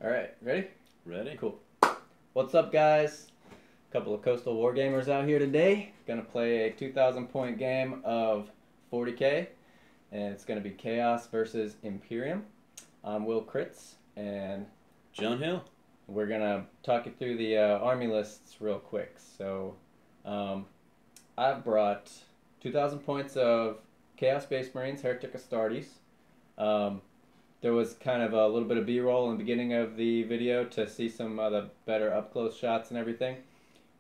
Alright, ready? Ready? Cool. What's up, guys? A couple of coastal wargamers out here today. Gonna play a 2,000 point game of 40K, and it's gonna be Chaos versus Imperium. I'm Will Kritz, and John Hill. we're gonna talk you through the army lists real quick. So, I've brought 2,000 points of Chaos Space Marines, Heretic Astartes. There was kind of a little bit of B-roll in the beginning of the video to see some of the better up-close shots and everything.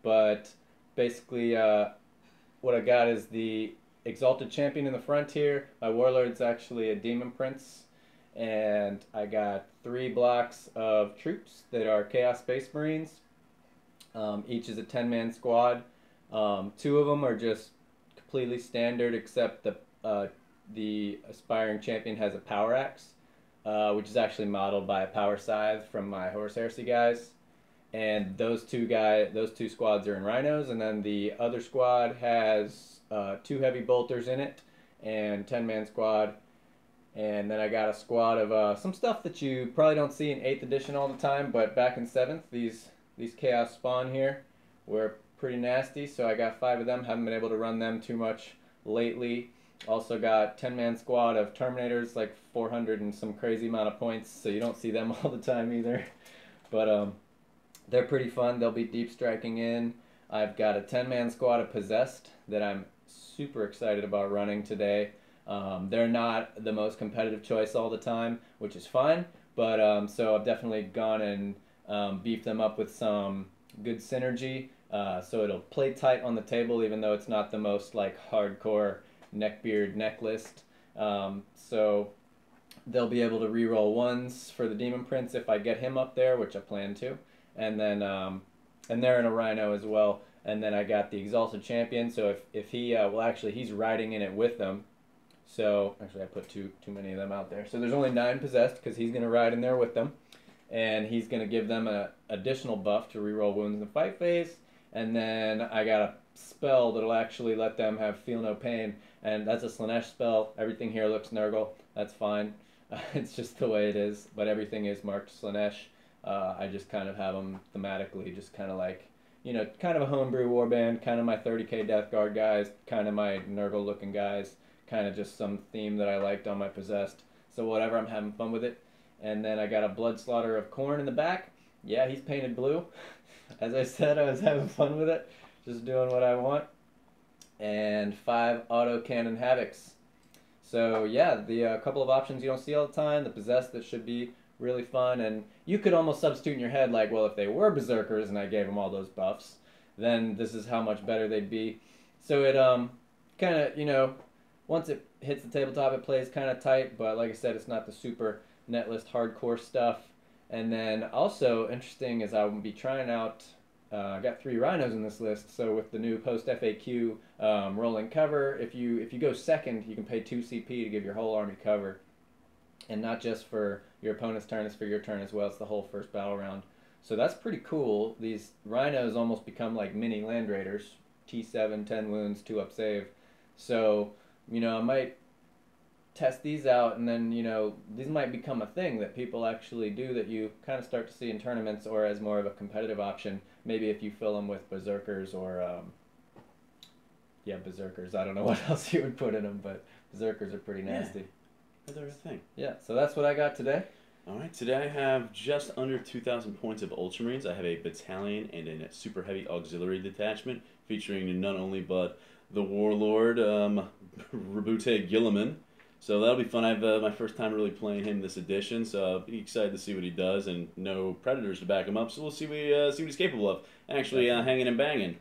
But basically, what I got is the Exalted Champion in the front here. My Warlord's actually a Demon Prince. And I got 3 blocks of troops that are Chaos Space Marines. Each is a 10-man squad. 2 of them are just completely standard, except the Aspiring Champion has a Power Axe. Which is actually modeled by a Power Scythe from my Horus Heresy guys. And those two squads are in Rhinos, and then the other squad has 2 heavy bolters in it, and 10-man squad. And then I got a squad of some stuff that you probably don't see in 8th edition all the time, but back in 7th, these Chaos Spawn here were pretty nasty, so I got 5 of them. Haven't been able to run them too much lately. Also got 10-man squad of Terminators, like 400 and some crazy amount of points, so you don't see them all the time either. But they're pretty fun. They'll be deep striking in. I've got a 10-man squad of Possessed that I'm super excited about running today. They're not the most competitive choice all the time, which is fine, but so I've definitely gone and beefed them up with some good synergy, so it'll play tight on the table even though it's not the most like hardcore neckbeard neck list. So they'll be able to reroll 1s for the Demon Prince if I get him up there, which I plan to. And then and they're in a Rhino as well. And then I got the Exalted Champion, so if he well, actually he's riding in it with them. So actually I put too many of them out there. So there's only 9 possessed because he's going to ride in there with them, and he's going to give them an additional buff to reroll wounds in the fight phase. And then I got a spell that'll actually let them have Feel No Pain, and that's a Slanesh spell. Everything here looks Nurgle. That's fine. It's just the way it is, but everything is marked Slanesh. I just kind of have them thematically, just kind of like, you know, kind of a homebrew warband, kind of my 30k Death Guard guys, kind of my Nurgle looking guys, kind of just some theme that I liked on my Possessed. So whatever, I'm having fun with it. And then I got a Blood Slaughter of Khorne in the back. Yeah, he's painted blue. As I said, I was having fun with it, just doing what I want. And 5 Autocannon Havocs. So yeah, the couple of options you don't see all the time. The Possessed that should be really fun, and you could almost substitute in your head like, well, if they were Berserkers and I gave them all those buffs, then this is how much better they'd be. So it kind of, you know, once it hits the tabletop, it plays kind of tight, but like I said, it's not the super netlist hardcore stuff. And then also interesting is I will be trying out, I got 3 Rhinos in this list, so with the new post FAQ rolling cover, if you go second, you can pay 2 CP to give your whole army cover. And not just for your opponent's turn, it's for your turn as well. It's the whole first battle round. So that's pretty cool. These Rhinos almost become like mini Land Raiders. T7, 10 wounds, 2 up save. So, you know, I might test these out, and then, you know, these might become a thing that people actually do that you kind of start to see in tournaments or as more of a competitive option. Maybe if you fill them with Berserkers or, yeah, Berserkers. I don't know what else you would put in them, but Berserkers are pretty nasty. Yeah. They're a thing. Yeah, so that's what I got today. Alright, today I have just under 2,000 points of Ultramarines. I have a battalion and a super heavy auxiliary detachment featuring none only but the Warlord, Rabute Gilliman. So that'll be fun. I have my first time really playing him this edition, so I'll be excited to see what he does, and no Predators to back him up, so we'll see what he's capable of. Actually hanging and banging.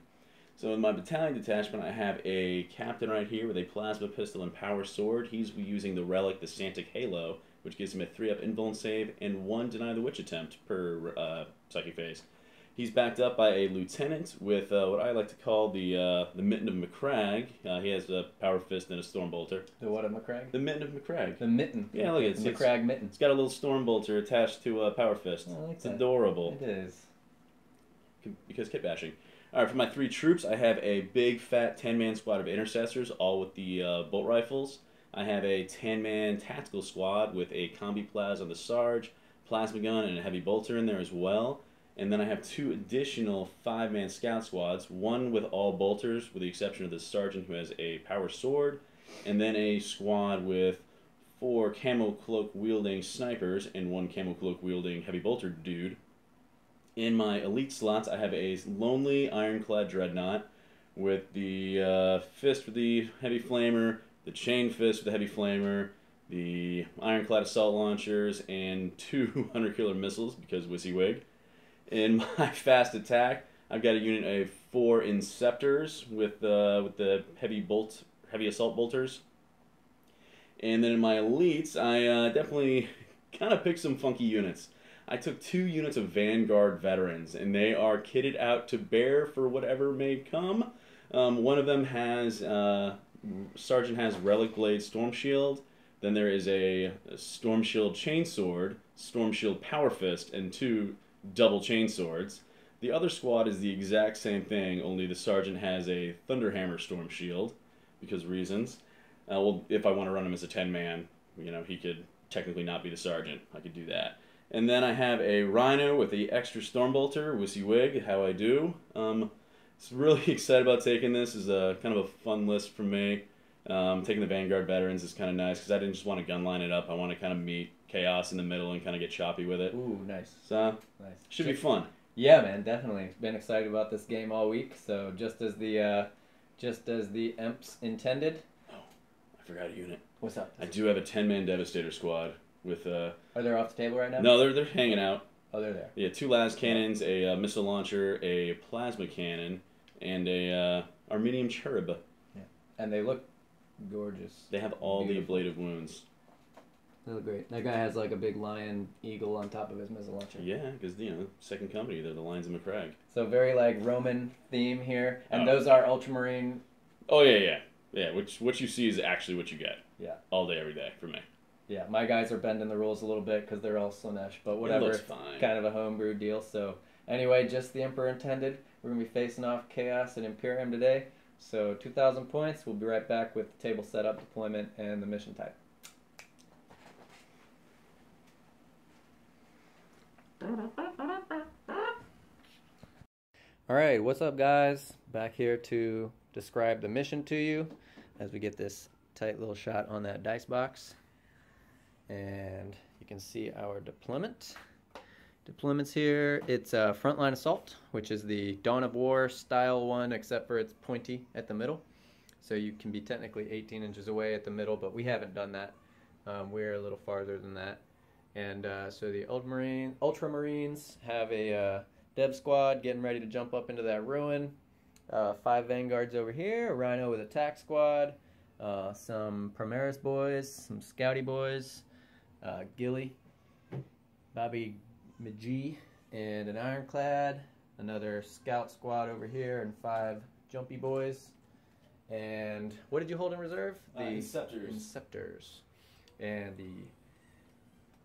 So in my battalion detachment, I have a captain right here with a plasma pistol and power sword. He's using the relic, the Santic Halo, which gives him a 3-up invuln save and 1 deny the witch attempt per psychic phase. He's backed up by a lieutenant with what I like to call the Mitten of McCrag. He has a power fist and a stormbolter. The what of McCrag? The Mitten of McCrag. The mitten. Yeah, look at it. McCrag mitten. It's got a little stormbolter attached to a power fist. I like it's that. Adorable. It is. Because kit bashing. Alright, for my 3 troops, I have a big, fat 10-man squad of intercessors, all with the bolt rifles. I have a 10-man tactical squad with a combi plaz on the Sarge, plasma gun and a heavy bolter in there as well. And then I have 2 additional 5-man scout squads, one with all bolters, with the exception of the sergeant who has a power sword, and then a squad with 4 camo cloak wielding snipers and 1 camo cloak wielding heavy bolter dude. In my elite slots, I have a lonely ironclad dreadnought with the fist with the heavy flamer, the chain fist with the heavy flamer, the ironclad assault launchers, and 2 hunter killer missiles because WYSIWYG. In my fast attack, I've got a unit of 4 inceptors with the heavy assault bolters. And then in my elites, I definitely kind of picked some funky units. I took 2 units of Vanguard veterans, and they are kitted out to bear for whatever may come. One of them has Sergeant has Relic Blade Storm Shield. Then there is a Storm Shield Chainsword, Storm Shield Power Fist, and 2 double chainswords. The other squad is the exact same thing, only the sergeant has a Thunderhammer Storm Shield, because reasons. Well, if I want to run him as a 10-man, you know, he could technically not be the sergeant. I could do that. And then I have a Rhino with the extra Stormbolter, WYSIWYG, how I do. Really excited about taking this. This is a kind of a fun list for me. Taking the Vanguard veterans is kind of nice, because I didn't just want to gunline it up. I want to kind of meet Chaos in the middle and kind of get choppy with it. Ooh, nice. So, nice. Should be fun. Yeah, man, definitely. Been excited about this game all week. So just as the EMPs intended. Oh, I forgot a unit. What's up? I do have a 10-man Devastator squad with. Are they off the table right now? No, they're hanging out. Oh, they're there. Yeah, 2 las cannons, a missile launcher, a plasma cannon, and a Armenium cherub. Yeah, and they look gorgeous. They have all the ablative wounds. They look great. That guy has like a big lion eagle on top of his missile launcher. Yeah, because, you know, second company, they're the Lions of McCrag. So very like Roman theme here. And those are Ultramarine. Oh, yeah. Yeah, what you see is actually what you get. Yeah. All day, every day, for me. Yeah, my guys are bending the rules a little bit because they're all Slanesh, but whatever. It looks fine. Kind of a homebrew deal. So anyway, just the Emperor intended. We're going to be facing off Chaos and Imperium today. So 2,000 points. We'll be right back with the table setup, deployment, and the mission type. Alright, what's up guys? Back here to describe the mission to you as we get this tight little shot on that dice box. And you can see our deployment. Deployments here, it's a frontline assault, which is the Dawn of War style one, except for it's pointy at the middle. So you can be technically 18 inches away at the middle, but we haven't done that. We're a little farther than that. And so the Ultramarines have a Dev squad getting ready to jump up into that ruin. 5 Vanguards over here, a Rhino with attack squad, some Primaris boys, some Scouty boys, Gilly, Bobby McGee, and an Ironclad, another Scout squad over here, and 5 Jumpy boys. And what did you hold in reserve? The Inceptors. Inceptors. And the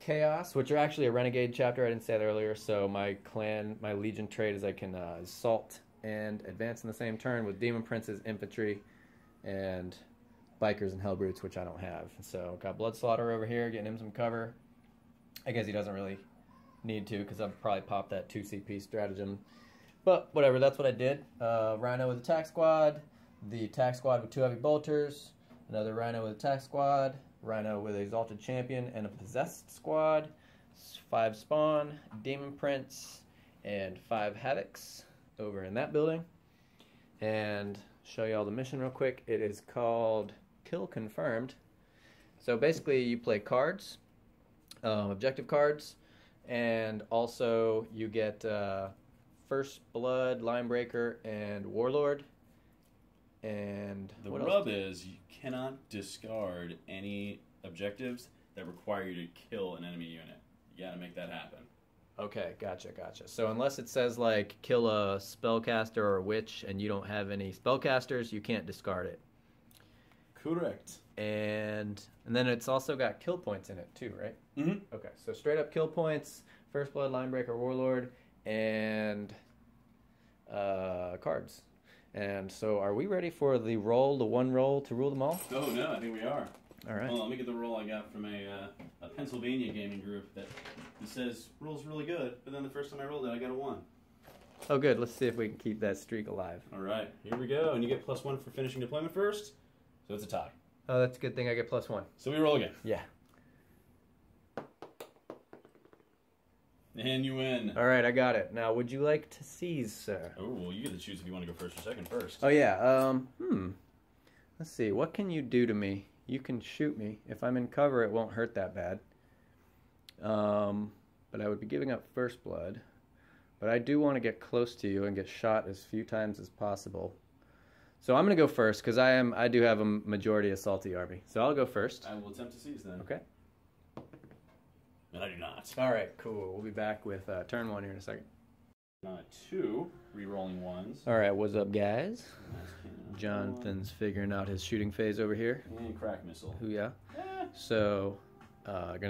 Chaos, which are actually a renegade chapter. I didn't say that earlier. So my clan, my legion trait is I can assault and advance in the same turn with Demon Princes, infantry, and bikers and hellbrutes, which I don't have. So got Bloodslaughter over here, getting him some cover. I guess he doesn't really need to because I'll probably pop that 2 CP stratagem. But whatever, that's what I did. Rhino with attack squad, the attack squad with 2 heavy bolters, another Rhino with attack squad, Rhino with Exalted Champion and a Possessed squad, 5 Spawn, Demon Prince, and 5 Havocs over in that building. And show you all the mission real quick. It is called Kill Confirmed. So basically you play cards, objective cards, and also you get First Blood, Linebreaker, and Warlord. And the rub is you cannot discard any objectives that require you to kill an enemy unit. You gotta make that happen. Okay, gotcha. So unless it says like kill a spellcaster or a witch and you don't have any spellcasters, you can't discard it. Correct. And then it's also got kill points in it too, right? Mm-hmm. Okay, so straight up kill points, First Blood, Linebreaker, Warlord, and cards. And so are we ready for the one roll to rule them all? Oh, no, I think we are. All right. Well, let me get the roll I got from a Pennsylvania gaming group that He says, rolls really good, but then the first time I rolled it, I got a 1. Oh, good. Let's see if we can keep that streak alive. All right, here we go. And you get +1 for finishing deployment first, so it's a tie. Oh, that's a good thing I get +1. So we roll again. Yeah. And you win. All right, I got it. Now, would you like to seize, sir? Oh, well, you get to choose if you want to go first or second first. Oh, yeah. Let's see. What can you do to me? You can shoot me. If I'm in cover, it won't hurt that bad. But I would be giving up first blood. But I do want to get close to you and get shot as few times as possible. So I'm going to go first because I do have a majority assaulty army. So I'll go first. I will attempt to seize then. Okay. And I do not. All right, cool. We'll be back with turn 1 here in a second. 2 re-rolling 1s. All right, what's up, guys? Jonathan's figuring out his shooting phase over here. And crack missile. Ooh, yeah. So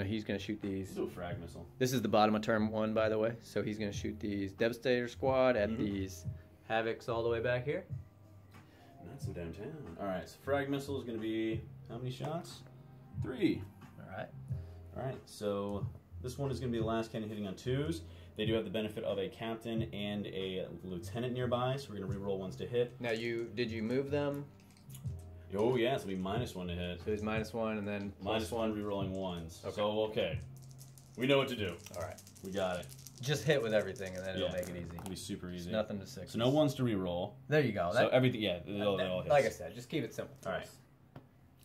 he's gonna shoot these. Do a frag missile. This is the bottom of turn 1, by the way. So he's gonna shoot these Devastator squad at these Havocs all the way back here. And that's in downtown. All right, so frag missile is gonna be how many shots? 3. All right. All right, so this one is going to be the last cannon hitting on 2s. They do have the benefit of a captain and a lieutenant nearby, so we're going to re-roll 1s to hit. Now, did you move them? Oh, yeah, so it'll be -1 to hit. So he's -1 and then -1 re-rolling 1s. Okay. So, okay. We know what to do. All right. We got it. Just hit with everything, and then it'll make it easy. It'll be super easy. It's nothing to 6. So no 1s to re-roll. There you go. So everything, yeah, they'll hit. Like I said, just keep it simple. All right.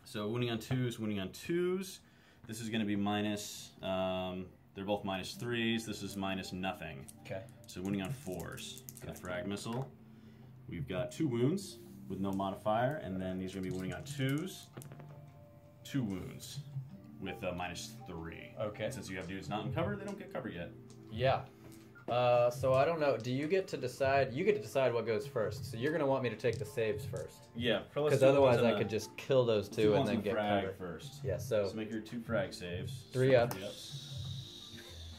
So wounding on 2s, wounding on 2s. This is going to be minus, they're both -3s. This is -0. Okay. So wounding on 4s. For the frag missile, we've got 2 wounds with no modifier, and then these are going to be wounding on 2s. 2 wounds with -3. Okay. And since you have dudes not in cover, they don't get cover yet. Yeah. So I don't know. Do you get to decide? You get to decide what goes first. So you're going to want me to take the saves first. Yeah. Because otherwise I could just kill those 2 and then get frag cover. first. Yeah, so make your 2 frag saves. 3 up.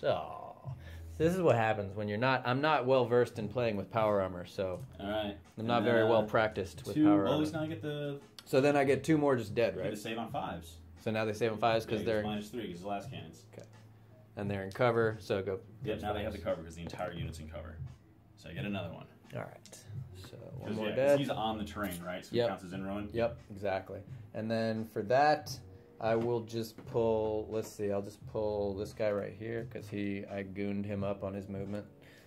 So this is what happens when you're not. I'm not well versed in playing with power armor, so all right. I'm not very well practiced with 2, power well, at armor. least now you get the. So then I get 2 more just dead, You right? get to save on 5s. So now they save on 5s because they're -3 because it's the last cannons. Okay. And they're in cover, so go. Yep. Now they have the cover because the entire unit's in cover. So I get another one. All right. So one 'Cause, more yeah, 'cause dead. he's on the terrain, right? So Yep. he counts as in ruin. Yep, exactly. And then for that, I will just pull. Let's see. I'll just pull this guy right here because I gooned him up on his movement.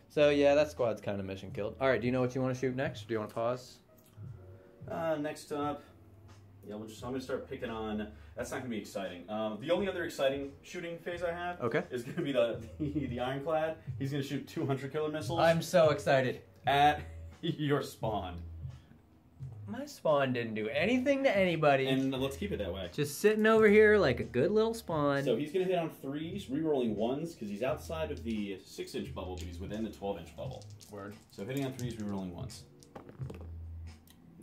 So yeah, that squad's kind of mission killed. All right. Do you know what you want to shoot next? Or do you want to pause? Next up, yeah, I'm gonna start picking on. That's not gonna be exciting. The only other exciting shooting phase I have, is gonna be the Ironclad. He's gonna shoot 200 killer missiles. I'm so excited. At your spawn. My spawn didn't do anything to anybody. And let's keep it that way. Just sitting over here like a good little spawn. So he's gonna hit on 3s, re-rolling 1s because he's outside of the 6-inch bubble, but he's within the 12-inch bubble. Word. So hitting on 3s, re-rolling 1s.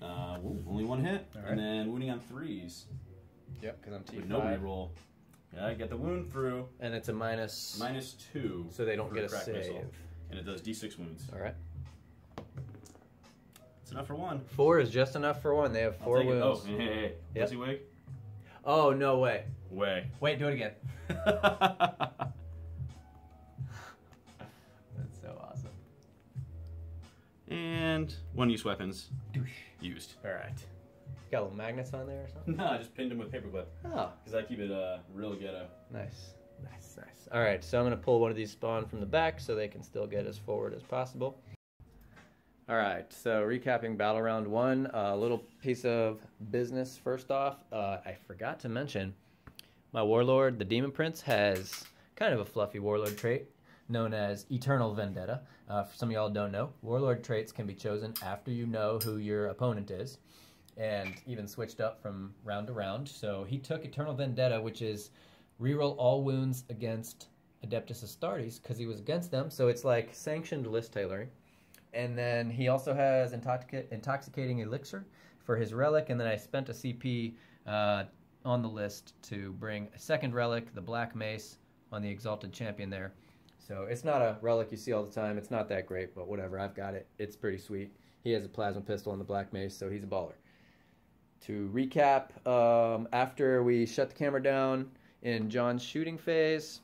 Only 1 hit, and then wounding on 3s. Yep, because I'm T5. With no reroll. Yeah, I get the wound through. And it's a -2. So they don't get a save. Missile. And it does D6 wounds. All right. It's enough for 1. 4 is just enough for 1. They have 4 wounds. Oh, hey. Yep. Does he wig? Oh, no way. Wait, do it again. That's so awesome. And 1 use weapons. Douche. Used. All right. Got little magnets on there or something? No, I just pinned him with paperclip. Oh. Because I keep it real ghetto. Nice. All right, so I'm going to pull one of these spawn from the back so they can still get as forward as possible. All right, so recapping battle round 1, a little piece of business first off. I forgot to mention my warlord, the Demon Prince, has kind of a fluffy warlord trait known as Eternal Vendetta. For some of y'all don't know, warlord traits can be chosen after you know who your opponent is, and even switched up from round to round. So he took Eternal Vendetta, which is reroll all wounds against Adeptus Astartes because he was against them. So it's like sanctioned list tailoring. And then he also has Intoxicating Elixir for his relic. And then I spent a CP on the list to bring a second relic, the Black Mace, on the Exalted Champion there. So it's not a relic you see all the time. It's not that great, but whatever. I've got it. It's pretty sweet. He has a plasma pistol on the Black Mace, so he's a baller. To recap, after we shut the camera down in John's shooting phase,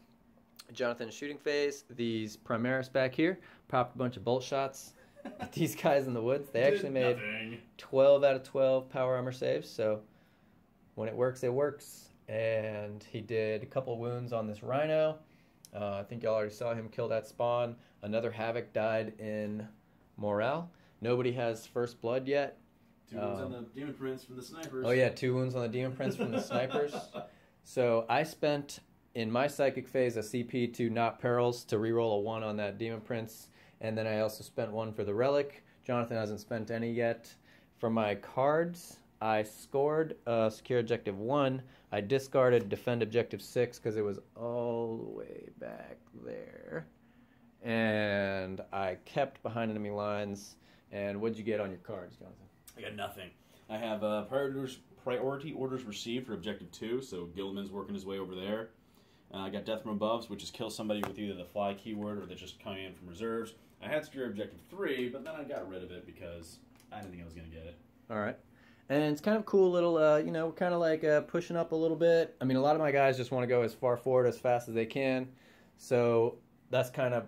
Jonathan's shooting phase. These Primaris back here popped a bunch of bolt shots at these guys in the woods. They actually made 12 out of 12 power armor saves, so when it works, it works. And he did a couple wounds on this rhino. I think y'all already saw him kill that spawn. Another Havoc died in Morale. Nobody has first blood yet. 2 wounds on the Demon Prince from the snipers. Oh yeah, 2 wounds on the Demon Prince from the snipers. So I spent, in my psychic phase, a CP to Not Perils to reroll a 1 on that Demon Prince. And then I also spent 1 for the Relic. Jonathan hasn't spent any yet. For my cards, I scored Secure Objective 1. I discarded Defend Objective 6 because it was all the way back there. And I kept behind enemy lines. And what'd you get on your cards, Jonathan? I got nothing. I have priority orders received for Objective 2, so Gilman's working his way over there. I got Death from Above, which is kill somebody with either the fly keyword or they're just coming in from reserves. I had Secure Objective 3, but then I got rid of it because I didn't think I was going to get it. All right. And it's kind of cool little, you know, kind of like pushing up a little bit. I mean, a lot of my guys just want to go as far forward as fast as they can. So that's kind of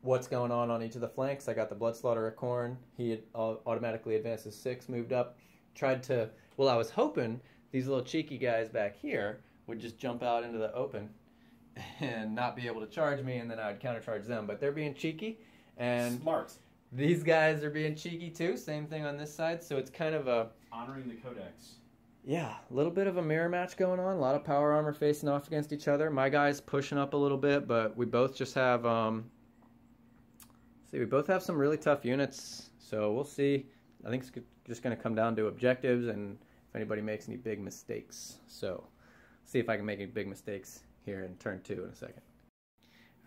what's going on each of the flanks. I got the Bloodslaughterer Corn. He had automatically advances 6, moved up. Tried to, well, I was hoping these little cheeky guys back here would just jump out into the open and not be able to charge me, and then I would countercharge them. But they're being cheeky. And smart. These guys are being cheeky too. Same thing on this side. So it's kind of a... honoring the Codex. Yeah, a little bit of a mirror match going on. A lot of power armor facing off against each other. My guy's pushing up a little bit, but we both just have... we both have some really tough units. So we'll see. I think it's just going to come down to objectives and if anybody makes any big mistakes. So see if I can make any big mistakes here in turn 2 in a second.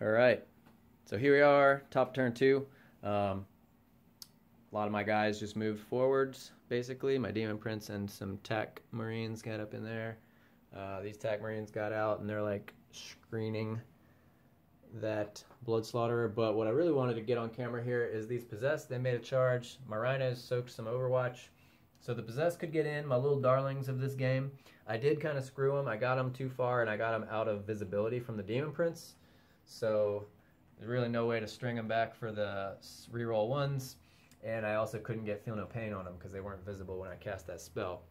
All right. So here we are, top turn 2. A lot of my guys just moved forwards, basically. My Demon Prince and some TAC Marines got up in there. These TAC Marines got out, and they're, like, screening that Bloodslaughterer. But what I really wanted to get on camera here is these Possessed. They made a charge. My Rhinos soaked some Overwatch. So the Possessed could get in, my little darlings of this game. I did kind of screw them. I got them too far, and I got them out of visibility from the Demon Prince. So there's really no way to string them back for the reroll 1s. And I also couldn't get Feel No Pain on them because they weren't visible when I cast that spell.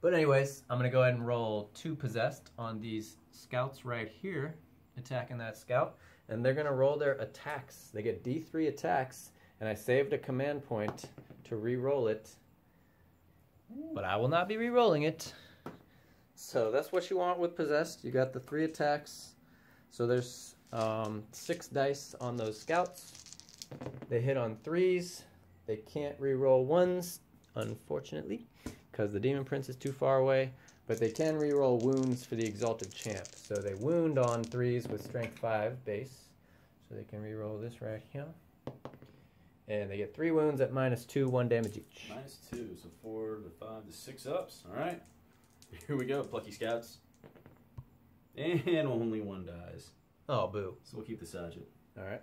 But anyways, I'm going to go ahead and roll 2 Possessed on these Scouts right here, attacking that Scout. And they're going to roll their attacks. They get D3 attacks, and I saved a command point to re-roll it. But I will not be re-rolling it. So that's what you want with Possessed. You got the 3 attacks. So there's 6 dice on those Scouts. They hit on 3s. They can't re-roll 1s, unfortunately, because the Demon Prince is too far away. But they can re-roll wounds for the Exalted Champ. So they wound on 3s with Strength 5 base. So they can re-roll this right here. And they get 3 wounds at -2, 1 damage each. -2, so 4 to 5 to 6 ups. All right. Here we go, Plucky Scouts. And only 1 dies. Oh, boo. So we'll keep the Sergeant. All right.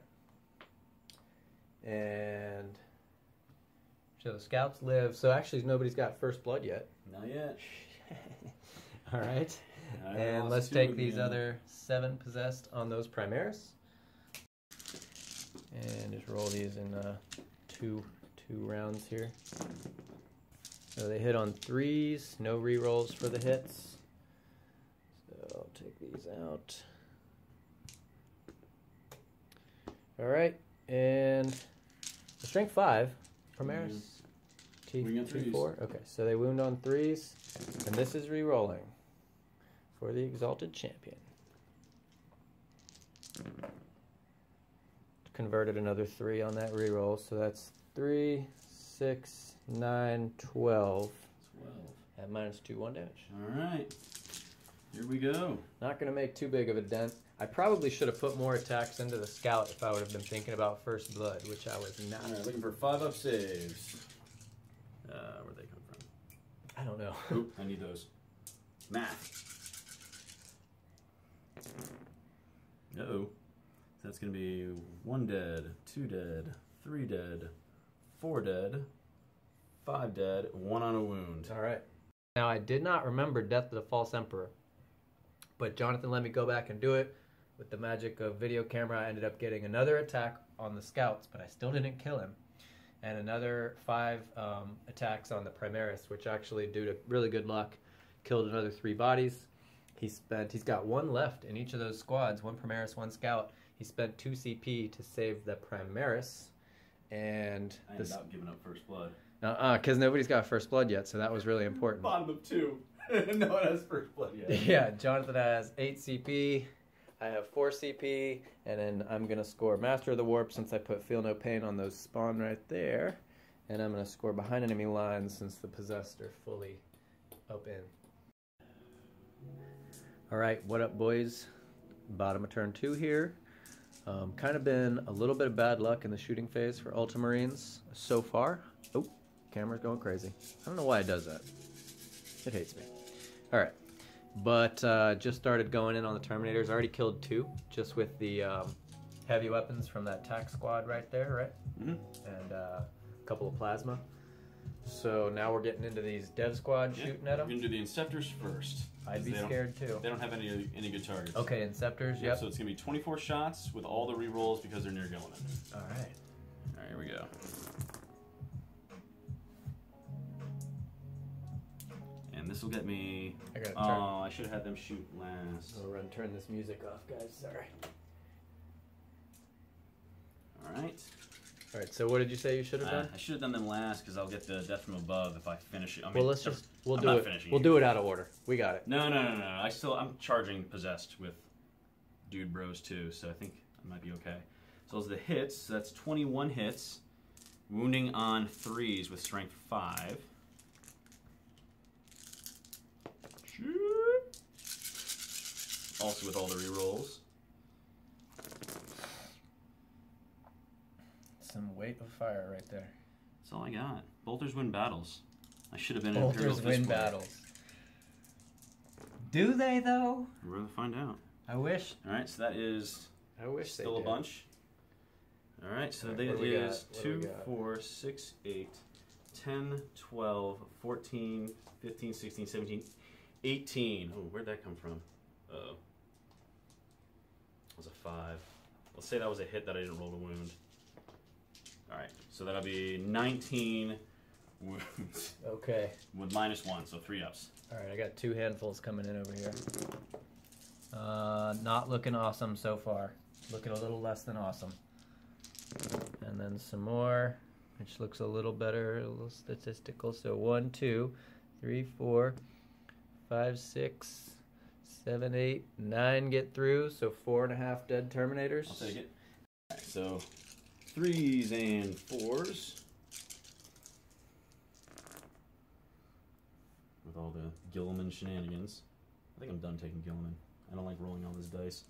And so the Scouts live. So actually nobody's got first blood yet. Not yet. All right. And let's take these other 7 Possessed on those Primaris. And just roll these in two rounds here. So they hit on 3s. No rerolls for the hits. So I'll take these out. All right. And the Strength 5, Primaris, T4. Okay, so they wound on 3s, and this is re-rolling for the Exalted Champion. Converted another 3 on that re-roll, so that's 3, 6, 9, 12. 12. At -2, 1 damage. All right. Here we go. Not going to make too big of a dent. I probably should have put more attacks into the Scout if I would have been thinking about first blood, which I was not. All right, looking for 5-up saves. Where'd they come from? I don't know. Oop, I need those. Math. Uh-oh. So that's going to be 1 dead, 2 dead, 3 dead, 4 dead, 5 dead, 1 on a wound. All right. Now, I did not remember Death of the False Emperor, but Jonathan let me go back and do it. with the magic of video camera, I ended up getting another attack on the scouts, but I still didn't kill him. And another 5 attacks on the Primaris, which actually, due to really good luck, killed another 3 bodies. He's got 1 left in each of those squads, 1 Primaris, 1 scout. He spent 2 CP to save the Primaris. And I ended up giving up first blood. Because nobody's got first blood yet, so that was really important. Bottom of 2. No one has first blood yet. Yeah, Jonathan has 8 CP. I have 4 CP, and then I'm going to score Master of the Warp since I put Feel No Pain on those spawn right there. And I'm going to score behind enemy lines since the Possessed are fully up in. Alright, what up, boys? Bottom of turn 2 here. Kind of been a little bit of bad luck in the shooting phase for Ultramarines so far. Oh, camera's going crazy. I don't know why it does that. It hates me. Alright. But just started going in on the Terminators. I already killed 2 just with the heavy weapons from that tac squad right there, right? Mm-hmm. And a couple of plasma. So now we're getting into these dev squad shooting at them. We're going to do the Inceptors first. I'd be scared too. They don't have any good targets. Okay, Inceptors, yep. So it's going to be 24 shots with all the rerolls because they're near going. Alright. Alright, here we go. And this will get me... I should have had them shoot last. I'll turn this music off, guys. Sorry. Alright. Alright, so what did you say you should have done? I should have done them last because I'll get the death from above if I finish it. I mean, well, we'll do it out of order. We got it. No. I'm charging Possessed with Dude Bros too, so I think I might be okay. So those are the hits. So that's 21 hits. Wounding on 3s with strength 5. Also with all the rerolls. Some weight of fire right there. That's all I got. Bolters win battles. I should have been Bolters win battles. Do they though? We're gonna find out. I wish. All right, so that is still a bunch. All right, so that is 2, 4, 6, 8, 10, 12, 14, 15, 16, 17, 18. Oh, where'd that come from? Uh-oh. That was a 5. Let's say that was a hit that I didn't roll to wound. All right, so that'll be 19 wounds. Okay. With -1, so 3 ups. All right, I got 2 handfuls coming in over here. Not looking awesome so far. Looking a little less than awesome. And then some more, which looks a little better, a little statistical. So 1, 2, 3, 4, 5, 6, 7, 8, 9 get through. So 4.5 dead Terminators. I'll take it. All right, so 3s and 4s. With all the Gilliman shenanigans. I think I'm done taking Gilliman. I don't like rolling all this dice.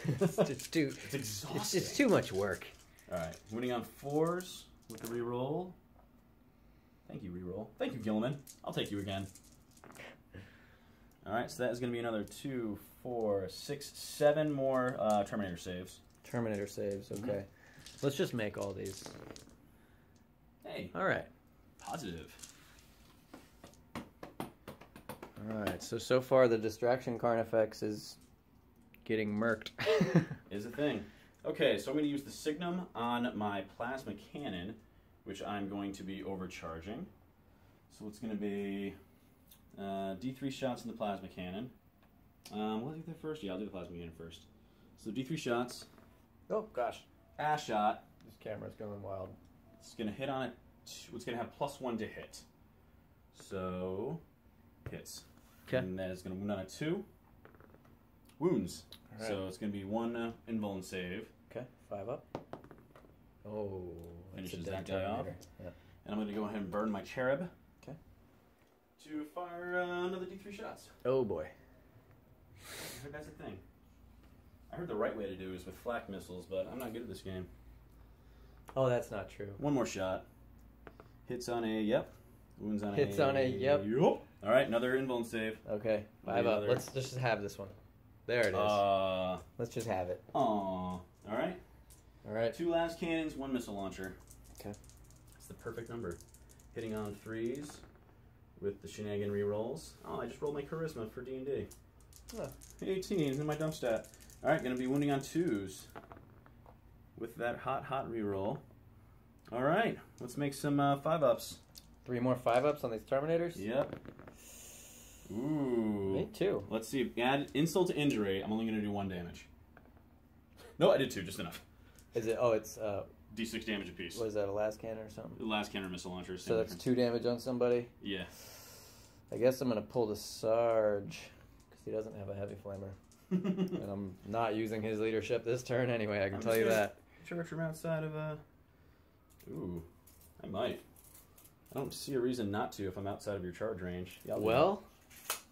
it's exhausting. It's too much work. Alright, winning on 4s with the reroll. Thank you, reroll. Thank you, Gilliman. I'll take you again. Alright, so that is going to be another 2, 4, 6, 7 more Terminator saves. Terminator saves, okay. Let's just make all these. Hey. Alright. Positive. Alright, so far the Distraction Carnifex is getting murked. Is a thing. Okay, so I'm going to use the Signum on my Plasma Cannon, which I'm going to be overcharging. So it's going to be D3 shots in the Plasma Cannon. Will I do that first? Yeah, I'll do the Plasma Cannon first. So D3 shots. Oh, gosh. Ass shot. This camera's going wild. It's going to hit on it. It's going to have +1 to hit. So, hits. Okay. And that is going to wound on a 2. Wounds. Right. So it's going to be 1 invuln save. Okay, 5 up. Oh, finishes that guy off. Yeah. And I'm going to go ahead and burn my Cherub. Okay. To fire another D3 shots. Oh boy. I heard that's a thing. I heard the right way to do is with flak missiles, but I'm not good at this game. Oh, that's not true. 1 more shot. Hits on a yep. Wounds on Hits on a yep. Yep. All right, another invuln save. Okay, 5 up. Let's just have this one. There it is. Let's just have it. All right. All right. 2 las cannons, 1 missile launcher. Okay. That's the perfect number. Hitting on 3s with the shenanigan rerolls. Oh, I just rolled my charisma for D&D. Oh. 18 in my dump stat. All right, going to be wounding on 2s with that hot reroll. All right, let's make some 5-ups. 3 more 5-ups on these Terminators? Yep. Ooh. Me too. Let's see. Add insult to injury. I'm only going to do 1 damage. No, I did 2, just enough. Is it? Oh, it's D6 damage apiece. what is that? A last cannon or something? The last cannon missile launcher. So that's 2 damage on somebody. Yeah. I guess I'm gonna pull the Sarge because he doesn't have a heavy flamer, and I'm not using his leadership this turn anyway. I can tell you that. Charge from outside of Ooh, I might. I don't see a reason not to if I'm outside of your charge range. Well, if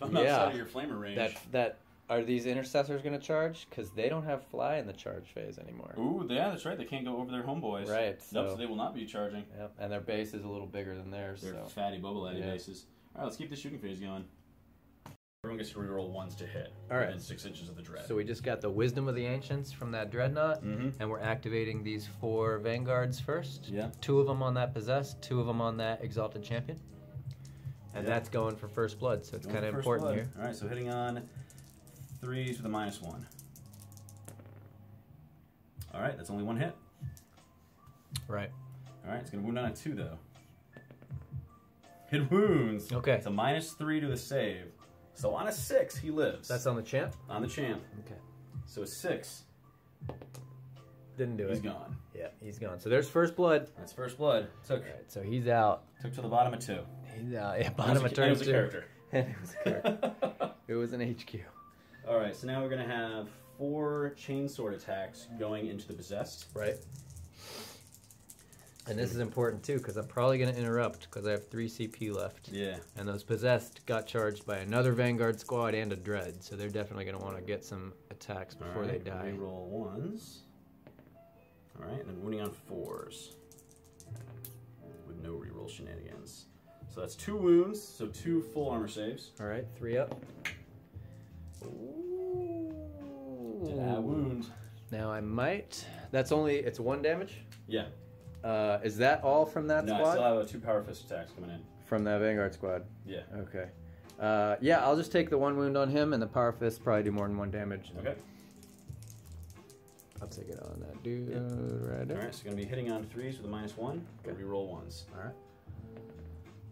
I'm outside of your flamer range. That are these intercessors going to charge? Because they don't have fly in the charge phase anymore. Ooh, yeah, that's right. They can't go over their homeboys. Right. So they will not be charging. Yep, and their base is a little bigger than theirs. They're so. fatty Bobalati bases. All right, let's keep the shooting phase going. Everyone gets to reroll 1s to hit. All right. Within 6 inches of the dread. So we just got the Wisdom of the Ancients from that Dreadnought, and we're activating these 4 Vanguards first. Yeah. 2 of them on that Possessed, 2 of them on that Exalted Champion. And that's going for first blood, so it's kind of important here. All right, so hitting on 3s with a -1. All right, that's only 1 hit. Right. All right, it's going to wound on a 2, though. Hit wounds. Okay. It's a -3 to the save. So on a 6, he lives. That's on the champ? On the champ. Okay. So a 6. Didn't do it. He's gone. Yeah, he's gone. So there's first blood. That's first blood. Took. All right, so he's out. Took to the bottom of 2. He's out. Yeah, bottom of turn 2. It was a character. And it was a character. It was an HQ. All right, so now we're going to have 4 chainsword attacks going into the possessed. Right. And this is important too, because I'm probably going to interrupt because I have 3 CP left. Yeah. And those possessed got charged by another Vanguard squad and a Dread, so they're definitely going to want to get some attacks before they die. Reroll 1s. All right, and then wounding on 4s with no reroll shenanigans. So that's 2 wounds, so 2 full armor saves. All right, 3 up. Ooh. Did I wound? Now I might. That's only. It's 1 damage. Yeah. Is that all from that squad? No, I still have 2 power fist attacks coming in. From that Vanguard squad? Yeah. Okay. Yeah, I'll just take the 1 wound on him, and the power fist probably do more than 1 damage. Okay. I'll take it on that dude right there. All right, so going to be hitting on 3s with a -1. Okay. Reroll 1s. All right.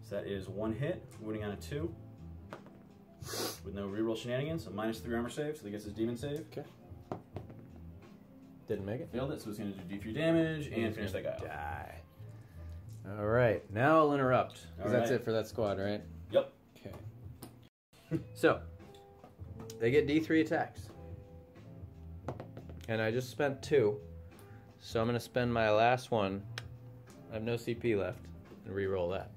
So that is 1 hit, wounding on a 2. With no reroll shenanigans, a -3 armor save, so he gets his demon save. Okay. Didn't make it. Failed it, so it's going to do D3 damage and finish that guy off. Die. All right, now I'll interrupt. Because that's it for that squad, right? Yep. Okay. So, they get D3 attacks. And I just spent 2. So I'm going to spend my last one. I have no CP left. And re-roll that.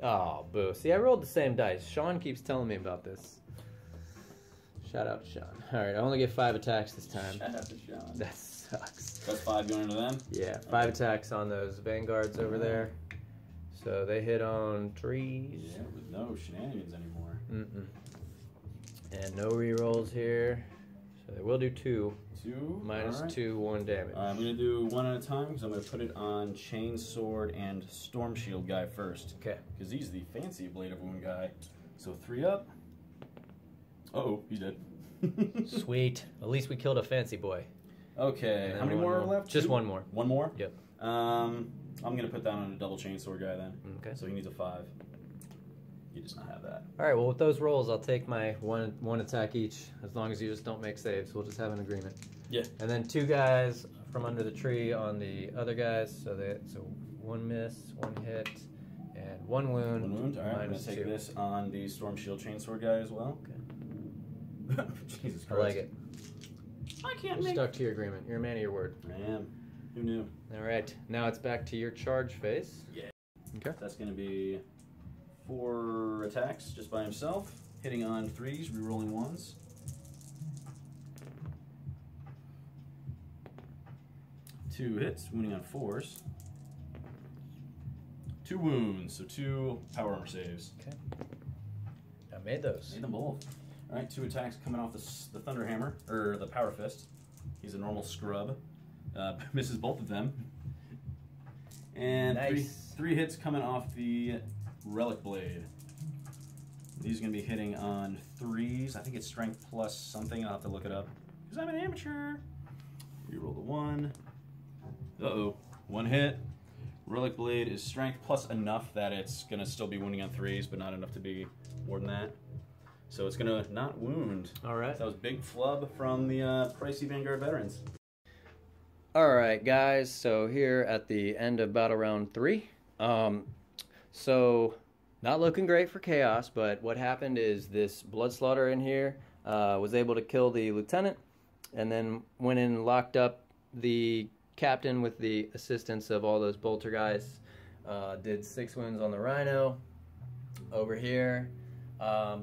Oh, boo. See, I rolled the same dice. Sean keeps telling me about this. Shout out to Sean. Alright, I only get 5 attacks this time. Shout out to Sean. That sucks. That's 5 going into them? Yeah, 5 attacks on those Vanguards over there. So they hit on 3s. Yeah, with no shenanigans anymore. And no rerolls here. So they will do 2. 2. -2, 1 damage. I'm going to do 1 at a time because I'm going to put it on Chain Sword and Storm Shield guy first. Okay. Because he's the fancy Blade of Wound guy. So 3 up. Uh-oh, he's dead. Sweet. At least we killed a fancy boy. Okay, how many more are left? Just 2? 1 more. 1 more? Yep. I'm going to put that on a double Chain Sword guy then. Okay. So he needs a 5. He does not have that. Alright, well with those rolls, I'll take my one attack each, as long as you just don't make saves. We'll just have an agreement. Yeah. And then 2 guys from under the tree on the other guys, so 1 miss, 1 hit, and 1 wound. 1 wound, alright, I'm going to take 2. this on the Storm Shield Chainsword guy as well. Okay. Jesus Christ. I like it. I can't You're stuck to your agreement. You're a man of your word. I am. Who knew? Alright, now it's back to your charge phase. Yeah. Okay. That's going to be 4 attacks just by himself, hitting on 3s, rerolling 1s. Two hits, wounding on 4s. 2 wounds, so 2 power armor saves. Okay. I made those. Made them both. All right, 2 attacks coming off the Thunder Hammer, or the Power Fist. He's a normal scrub. Misses both of them. And nice. 3 hits coming off the Relic Blade. These are going to be hitting on 3s. I think it's strength plus something. I'll have to look it up because I'm an amateur. Reroll the 1. Uh-oh. 1 hit. Relic Blade is strength plus enough that it's going to still be wounding on 3s, but not enough to be more than that. So it's going to not wound. All right. So that was big flub from the pricey Vanguard veterans. All right, guys. So here at the end of battle round 3. So not looking great for Chaos, but what happened is this Blood Slaughter in here was able to kill the lieutenant, and then went in and locked up the captain with the assistance of all those bolter guys. Did 6 wounds on the Rhino. Over here,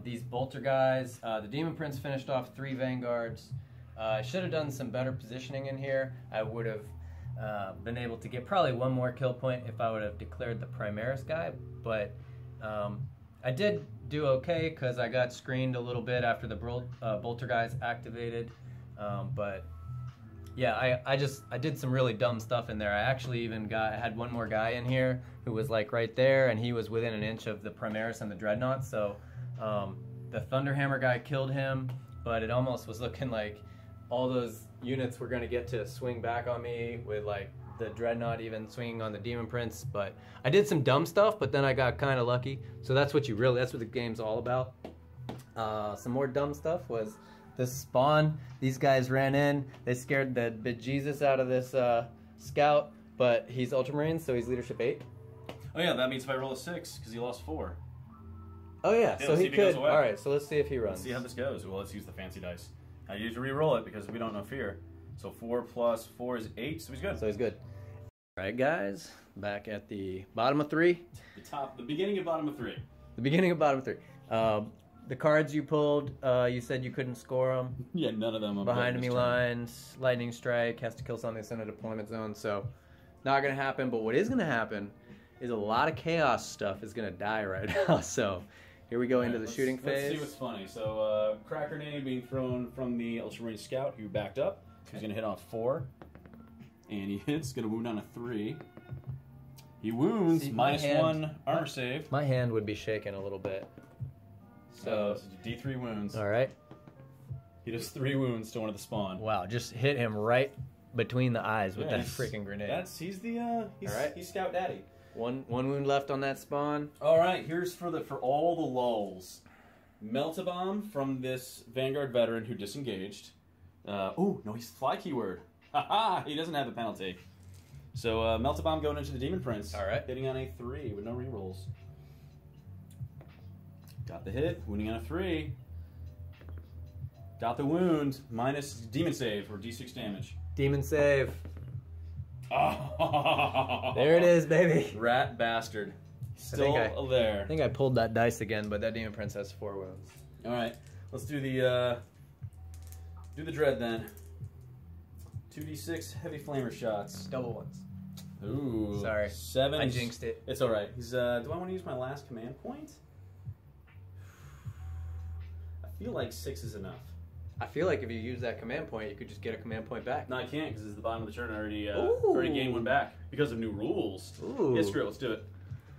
these bolter guys, the Demon Prince finished off 3 Vanguards. I should have done some better positioning in here. I would have been able to get probably 1 more kill point if I would have declared the Primaris guy, but I did do okay because I got screened a little bit after the bolter guys activated, but yeah, I did some really dumb stuff in there. I actually even had 1 more guy in here who was like right there, and he was within an inch of the Primaris and the Dreadnought, so the Thunderhammer guy killed him, but it almost was looking like all those units were going to get to swing back on me with like the Dreadnought even swinging on the Demon Prince. But I did some dumb stuff, but then I got kind of lucky. So that's what the game's all about. Some more dumb stuff was this spawn. These guys ran in. They scared the bejesus out of this scout, but he's Ultramarines, so he's leadership 8. Oh yeah, that means if I roll a 6, because he lost 4. Oh yeah, so he could. All right, so let's see if he runs. Let's see how this goes. Well, let's use the fancy dice. I usually re-roll it because we don't know fear. So 4 plus 4 is 8, so he's good. So he's good. All right, guys, back at the bottom of 3. The beginning of bottom of 3. The beginning of bottom of 3. The cards you pulled, you said you couldn't score them. Yeah, none of them. Behind enemy lines, lightning strike, has to kill something that's in a deployment zone. So not gonna happen. But what is gonna happen is a lot of chaos stuff is gonna die right now. So here we go into the shooting phase. Let's see what's funny. So crack grenade being thrown from the Ultramarine scout who backed up. So he's gonna hit on 4, and he hits. Gonna wound on a 3. He wounds. -1 armor save. My hand would be shaking a little bit. So D3 wounds. All right. He does 3 wounds to one of the spawn. Wow, just hit him right between the eyes with that freaking grenade. He's Scout Daddy. One wound left on that spawn. All right, here's for all the lulls. Melt-a-bomb from this Vanguard veteran who disengaged. Oh no, he's fly keyword. Haha, he doesn't have a penalty. So Melt-a-bomb going into the Demon Prince. All right, hitting on a 3 with no rerolls. Got the hit, wounding on a 3. Got the wound, minus demon save or D6 damage. Demon save. Oh. There it is, baby. Rat bastard. Still there. I think I pulled that dice again, but that Demon Prince has 4 wounds. All right, let's do the dread then. 2d6 heavy flamer shots. Double ones. Ooh. Sorry. 7. I jinxed it. It's all right. Do I want to use my last command point? I feel like 6 is enough. I feel like if you use that command point, you could just get a command point back. No, I can't because it's the bottom of the turn. I already gained 1 back because of new rules. Ooh. Yeah, screw it. Let's do it.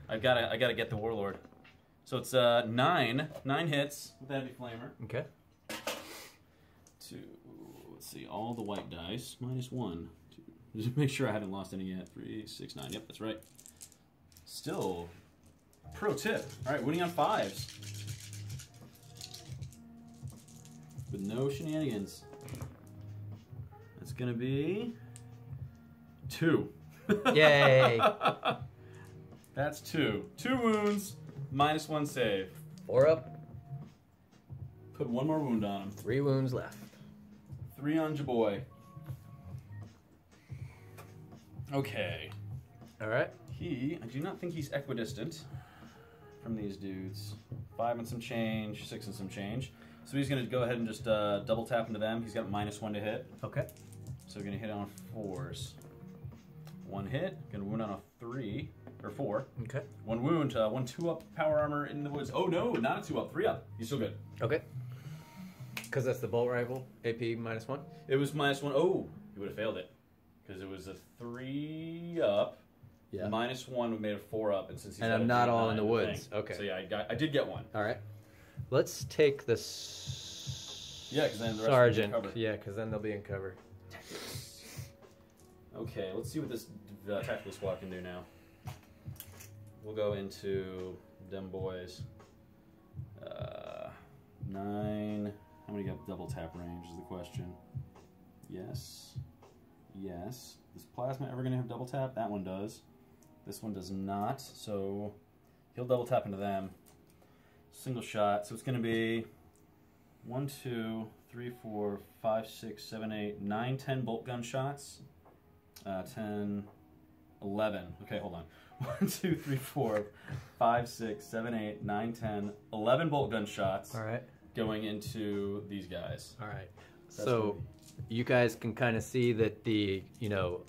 I gotta get the Warlord. So it's 9 hits with the heavy flamer. Okay. 2. Let's see. All the white dice minus 1. 2. Just make sure I haven't lost any yet. 3, 6, 9. Yep, that's right. Still, pro tip. All right, winning on 5s. With no shenanigans. That's gonna be 2. Yay! That's 2. 2 wounds, minus 1 save. 4 up. Put 1 more wound on him. 3 wounds left. 3 on Jaboy. Okay. All right. I do not think he's equidistant from these dudes. 5 and some change, 6 and some change. So he's going to go ahead and just double tap into them. He's got -1 to hit. Okay. So we're going to hit on 4s. 1 hit. Going to wound on a 3 or 4. Okay. 1 wound. 1 2-up power armor in the woods. Oh no, not a 2-up. 3-up. He's still good. Okay. Because that's the bolt rifle. AP -1. It was -1. Oh, he would have failed it because it was a 3-up. Yeah. -1 would made a 4-up, and since he's got I'm a not 3, all in the woods. Thing. Okay. So yeah, I did get 1. All right. Let's take the Yeah, because then the rest sergeant. will be covered. Yeah, because then they'll be in cover. Okay, let's see what this tactical squad can do now. We'll go into them boys. 9. How many got double tap range is the question. Yes. Yes. Is plasma ever going to have double tap? That one does. This one does not, so he'll double tap into them. Single shot, so it's going to be 1, 2, 3, 4, 5, 6, 7, 8, 9, 10 bolt gun shots. 10, 11. Okay, hold on. 1, 2, 3, 4, 5, 6, 7, 8, 9, 10, 11 bolt gun shots. All right. Going into these guys. All right. That's So you guys can kind of see that the,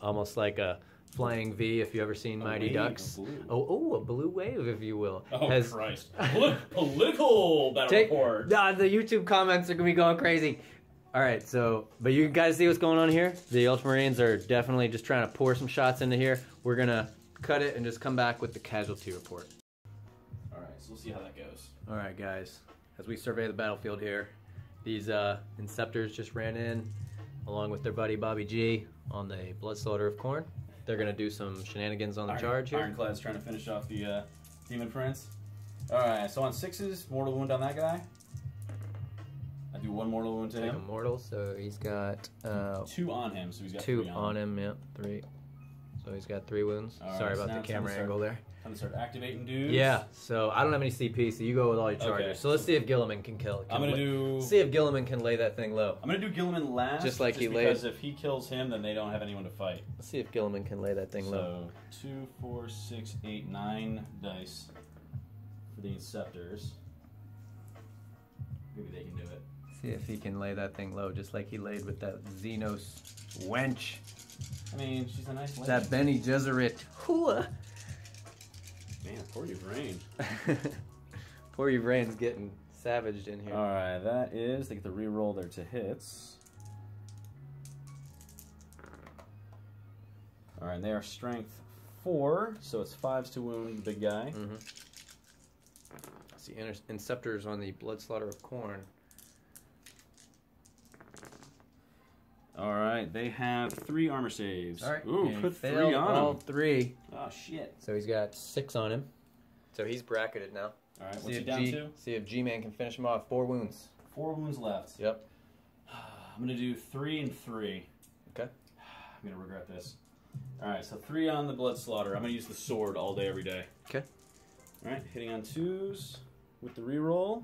almost like a flying V, if you ever seen Mighty wave, Ducks. a blue. Oh, a blue wave, if you will. Oh, Christ. Political battle report. Nah, the YouTube comments are going to be going crazy. All right, so, but you guys see what's going on here? The Ultramarines are definitely just trying to pour some shots into here. We're going to cut it and just come back with the casualty report. All right, so we'll see how that goes. All right, guys. As we survey the battlefield here, these Inceptors just ran in, along with their buddy Bobby G, on the Blood Slaughter of Corn. They're going to do some shenanigans on the charge here. Ironclad's trying to finish off the Demon Prince. All right, so on 6s, mortal wound on that guy. I do 1 mortal wound to Take him. a mortal, so he's got 2 on him, so he's got 2 3 on him, yeah, 3. So he's got 3 wounds. All right, Sorry so about now the it's time camera to angle there. Time to start activating dudes. Yeah, so I don't have any CP, so you go with all your chargers. Okay. So let's see if Gilliman can kill. I'm going to do... See if Gilliman can lay that thing low. I'm going to do Gilliman last, Just like he because laid. if he kills him, then they don't have anyone to fight. Let's see if Gilliman can lay that thing low. So 2, 4, 6, 8, 9 dice for the Inceptors. Maybe they can do it. See if he can lay that thing low, just like he laid with that Xenos wench. I mean, she's a nice lady. That Benny Gesserit. Hooah! Man, poor your brain. Poor your brain's getting savaged in here. Alright, that is, they get to re-roll their to hits. Alright, they are strength 4, so it's 5s to wound the big guy. Mm-hmm. See, Inceptors on the Blood Slaughter of Corn. Alright, they have 3 armor saves. All right. Ooh, and put he 3 failed on all him. 3. Oh, shit. So he's got 6 on him. So he's bracketed now. Alright, what's he down to? See if G-Man can finish him off. 4 wounds. 4 wounds left. Yep. I'm going to do 3 and 3. Okay. I'm going to regret this. Alright, so 3 on the Blood Slaughter. I'm going to use the sword all day, every day. Okay. Alright, hitting on 2s with the reroll.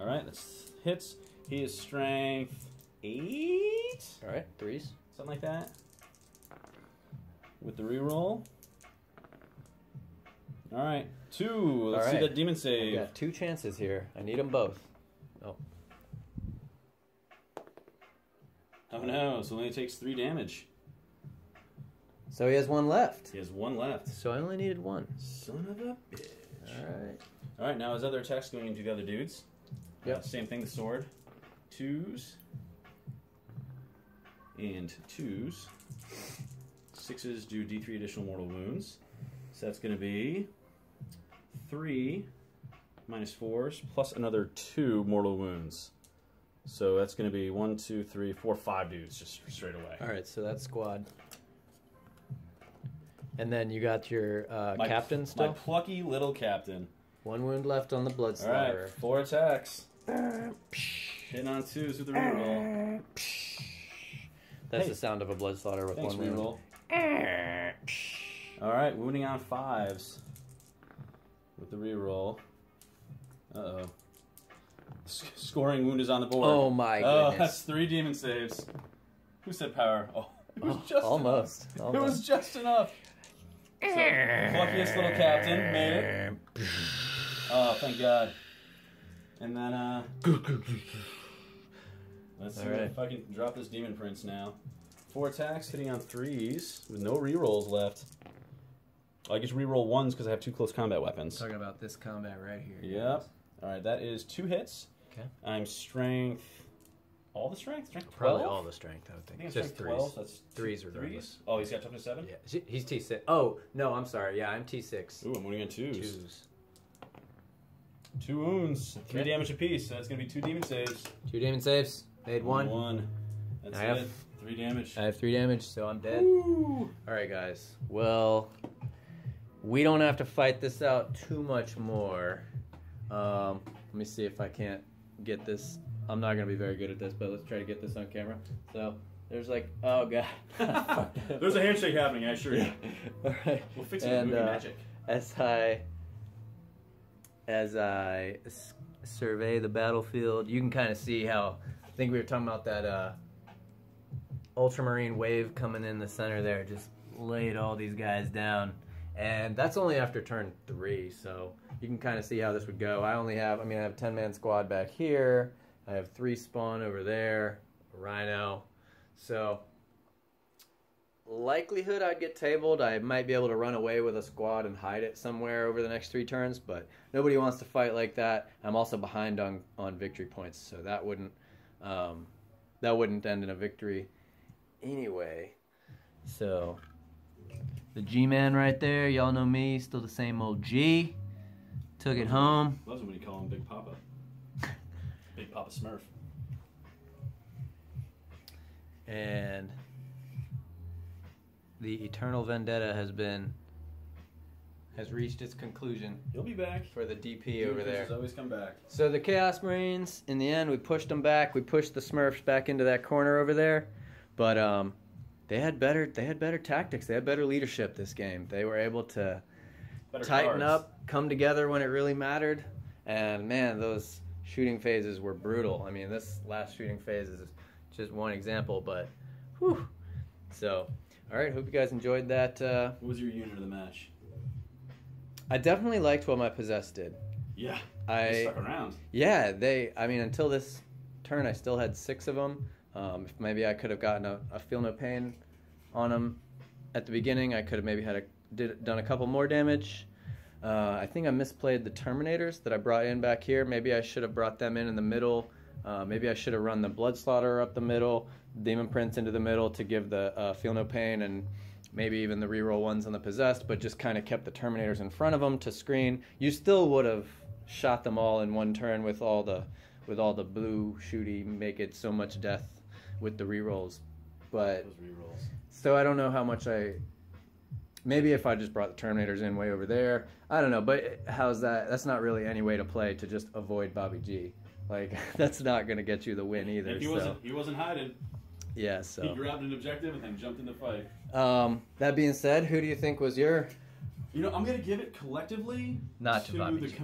Alright, that's hits. He is strength 8? Alright, 3s. Something like that. With the reroll. Alright, 2. Let's see that demon I save. got 2 chances here. I need them both. Oh. Oh no, so only takes 3 damage. So he has 1 left. He has 1 left. So I only needed 1. Son of a bitch. Alright. Alright, now his other attack's going into the other dudes. Yep. Same thing, the sword. 2s. And 2s. 6s do D3 additional mortal wounds. So that's going to be 3 minus 4s plus another 2 mortal wounds. So that's going to be 1, 2, 3, 4, 5 dudes just straight away. Alright, so that's squad. And then you got your captain still? My plucky little captain. 1 wound left on the Blood Slaughter. Alright, 4 attacks. Hitting on 2s with the reroll. That's the sound of a Blood Slaughter with Thanks, 1 wound. reroll. Alright, wounding on 5s with the reroll. Uh-oh. Scoring wound is on the board. Oh my goodness. Oh, that's 3 demon saves. Who said power? Oh, it was just almost. enough. It was just enough. So, pluckiest little captain made it. Oh, thank God. And then, let's see if I can drop this Demon Prince now. 4 attacks, hitting on 3s, with no rerolls left. I get to reroll 1s because I have 2 close combat weapons. Talking about this combat right here. Yep. Alright, that is 2 hits. Okay. I'm strength... All the strength? Strength 12? Probably all the strength, I would think. I think Just strength 12, so that's 3s regardless. 3s? Oh, he's got toughness 7? Yeah, he's T6. Oh, no, I'm sorry. Yeah, I'm T6. Ooh, I'm winning on 2s. 2s. 2 wounds, 3 Okay. damage apiece. So that's gonna be 2 demon saves. 2 demon saves. Made 1. 1. That's I it. have- 3 damage. I have 3 damage, so I'm dead. Woo. Alright, guys. Well, we don't have to fight this out too much more. Let me see if I can't get this. I'm not going to be very good at this, but let's try to get this on camera. So, there's like, oh god. There's a handshake happening, I assure you. Alright. We'll fix it with movie magic. As I survey the battlefield, you can kind of see how, I think we were talking about that Ultramarine wave coming in the center there, just laid all these guys down. And that's only after turn 3, so you can kind of see how this would go. I have a 10-man squad back here. I have 3 spawn over there, a rhino. So, likelihood I'd get tabled. I might be able to run away with a squad and hide it somewhere over the next 3 turns, but nobody wants to fight like that. I'm also behind on victory points, so that wouldn't end in a victory anyway. So, the G-Man right there, y'all know me, still the same old G. Took it home. Loves it when you call him Big Papa. Big Papa Smurf. And the Eternal Vendetta has reached its conclusion. He'll be back. For the DP over there. Always come back. So the Chaos Marines, in the end, we pushed them back. We pushed the Smurfs back into that corner over there. But they had better tactics. They had better leadership this game. They were able to tighten up, come together when it really mattered. And man, those shooting phases were brutal. I mean, this last shooting phase is just one example, but whew. So, all right, hope you guys enjoyed that. What was your unit of the match? I definitely liked what my Possessed did. Yeah, they stuck around. Yeah, until this turn, I still had 6 of them. If maybe I could have gotten a Feel No Pain on them at the beginning, I could have maybe done a couple more damage. I think I misplayed the Terminators that I brought in back here. Maybe I should have brought them in the middle. Maybe I should have run the Blood Slaughter up the middle, Demon Prince into the middle to give the Feel No Pain, and maybe even the reroll ones on the Possessed, but just kind of kept the Terminators in front of them to screen. You still would have shot them all in one turn with all the blue shooty, make it so much death with the rerolls. But Those rerolls. so I don't know how much maybe if I just brought the Terminators in way over there, I don't know. But how's that? That's not really any way to play to just avoid Bobby G. Like that's not going to get you the win either. And he wasn't hiding. Yeah, so he grabbed an objective and then jumped in the fight. That being said, who do you think was your? You know, I'm gonna give it collectively Not to Bobby the G.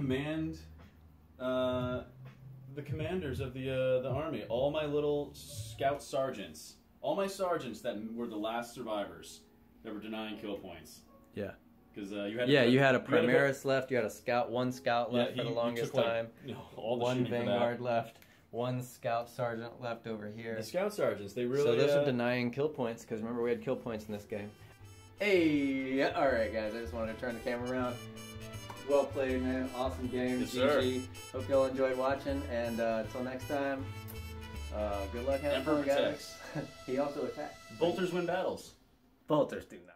the commanders of the army. All my little scout sergeants, all my sergeants that were the last survivors that were denying kill points. Yeah. Because you had you had a Primaris left. You had one scout left for the longest time. All the one Vanguard left. One Scout Sergeant left over here. The Scout Sergeants, they really... So those are denying kill points, because remember we had kill points in this game. Hey! Alright guys, I just wanted to turn the camera around. Well played, man. Awesome game. Yes, GG. sir. Hope y'all enjoyed watching, and until next time, good luck having Emperor fun, guys. protects. He also attacks. Bolters win battles. Bolters do not.